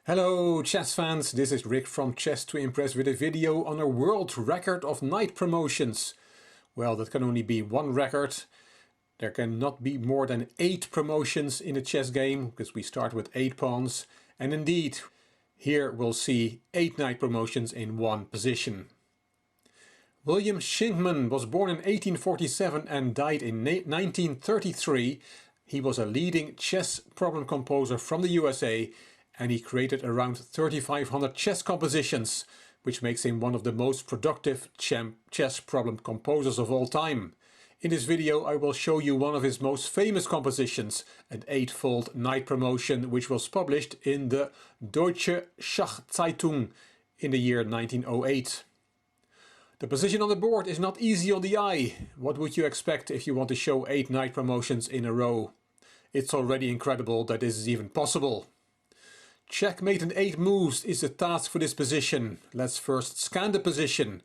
Hello chess fans, this is Rick from Chess to Impress with a video on a world record of knight promotions. Well, that can only be one record. There cannot be more than 8 promotions in a chess game, because we start with 8 pawns. And indeed, here we'll see 8 knight promotions in one position. William Shinkman was born in 1847 and died in 1933. He was a leading chess problem composer from the USA, and he created around 3,500 chess compositions, which makes him one of the most productive chess problem composers of all time. In this video I will show you one of his most famous compositions, an 8-fold knight promotion, which was published in the Deutsche Schachzeitung in the year 1908. The position on the board is not easy on the eye. What would you expect if you want to show 8 knight promotions in a row? It's already incredible that this is even possible. Checkmate in 8 moves is the task for this position. Let's first scan the position.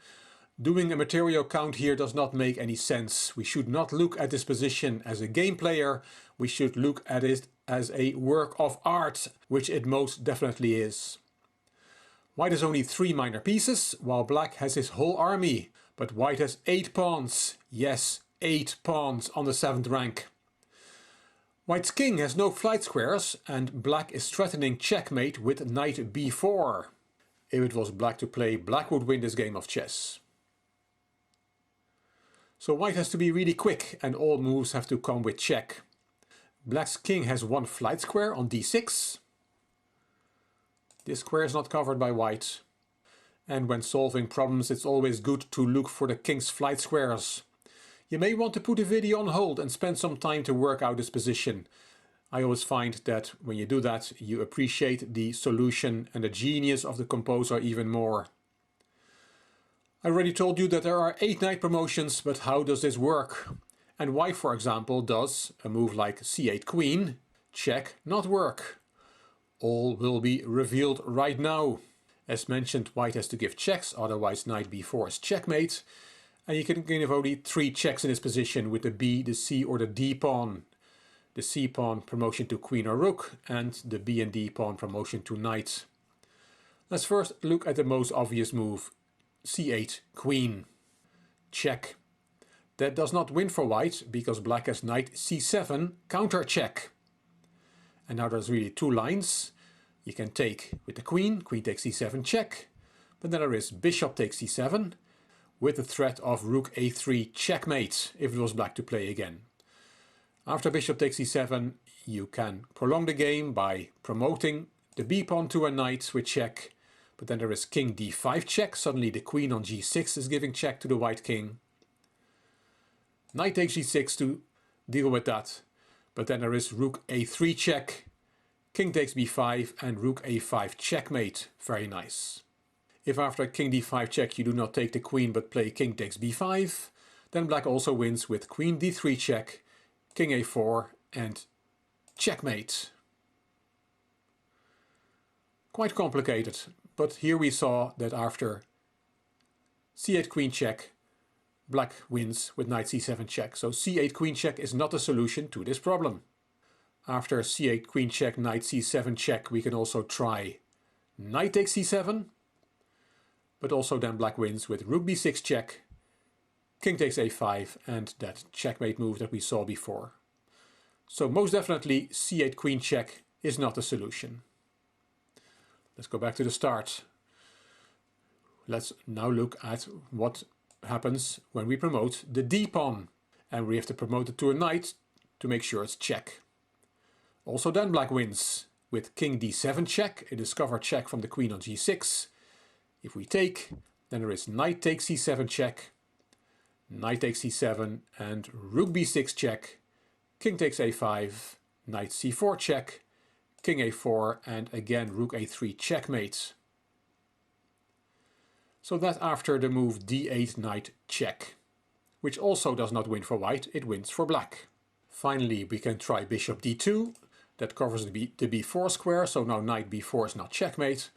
Doing a material count here does not make any sense. We should not look at this position as a game player. We should look at it as a work of art, which it most definitely is. White has only 3 minor pieces, while black has his whole army. But white has 8 pawns. Yes, 8 pawns on the 7th rank. White's king has no flight squares, and black is threatening checkmate with knight b4. If it was black to play, black would win this game of chess. So white has to be really quick, and all moves have to come with check. Black's king has 1 flight square on d6. This square is not covered by white. And when solving problems, it's always good to look for the king's flight squares. You may want to put a video on hold and spend some time to work out this position. I always find that when you do that, you appreciate the solution and the genius of the composer even more. I already told you that there are 8 knight promotions, but how does this work? And why, for example, does a move like c8 queen, check, not work? All will be revealed right now. As mentioned, white has to give checks, otherwise knight b4 is checkmate. And you can give only 3 checks in this position with the b, the c or the d pawn. The c pawn promotion to queen or rook, and the b and d pawn promotion to knight. Let's first look at the most obvious move, c8 queen. Check. That does not win for white, because black has knight c7 counter check. And now there's really 2 lines. You can take with the queen takes c7 check, but then there is bishop takes c7, with the threat of rook a3 checkmate if it was black to play again. After bishop takes c7, you can prolong the game by promoting the b pawn to a knight with check, but then there is king d5 check. Suddenly the queen on g6 is giving check to the white king. Knight takes g6 to deal with that, but then there is rook a3 check, king takes b5 and rook a5 checkmate. Very nice. If after king d5 check you do not take the queen but play king takes b5, then black also wins with queen d3 check, king a4 and checkmate. Quite complicated, but here we saw that after c8 queen check, black wins with knight c7 check. So c8 queen check is not a solution to this problem. After c8 queen check, knight c7 check, we can also try knight takes c7. But also then black wins with rook b6 check, king takes a5 and that checkmate move that we saw before. So most definitely c8 queen check is not the solution. Let's go back to the start. Let's now look at what happens when we promote the d pawn. And we have to promote it to a knight to make sure it's check. Also then black wins with king d7 check, a discovered check from the queen on g6. If we take, then there is knight takes c7 check, knight takes c7 and rook b6 check, king takes a5, knight c4 check, king a4 and again rook a3 checkmate. So that after the move d8 knight check, which also does not win for white, it wins for black. Finally we can try bishop d2, that covers the b4 square, so now knight b4 is not checkmate.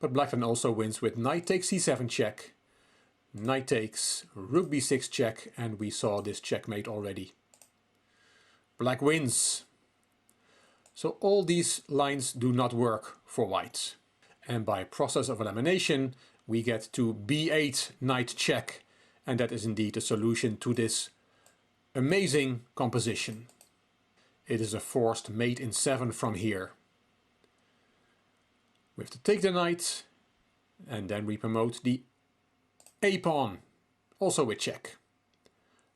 But black then also wins with knight takes c7 check, knight takes, rook b6 check, and we saw this checkmate already. Black wins. So all these lines do not work for white. And by process of elimination, we get to b8 knight check. And that is indeed a solution to this amazing composition. It is a forced mate in 7 from here. We have to take the knight, and then we promote the a pawn, also with check.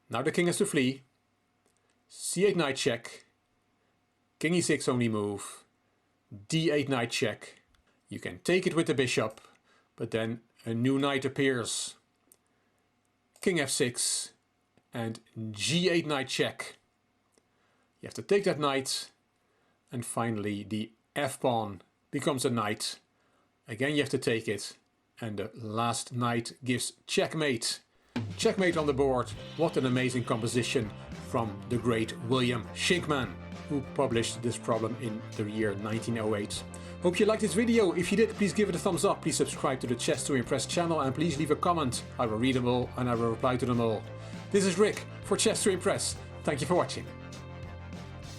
Now the king has to flee. c8 knight check. King e6 only move. d8 knight check. You can take it with the bishop, but then a new knight appears. King f6 and g8 knight check. You have to take that knight, and finally the f pawn becomes a knight. Again you have to take it, and the last knight gives checkmate. Checkmate on the board. What an amazing composition from the great William Shinkman, who published this problem in the year 1908. Hope you liked this video. If you did, please give it a thumbs up. Please subscribe to the Chess to Impress channel and please leave a comment. I will read them all and I will reply to them all. This is Rick for Chess to Impress. Thank you for watching.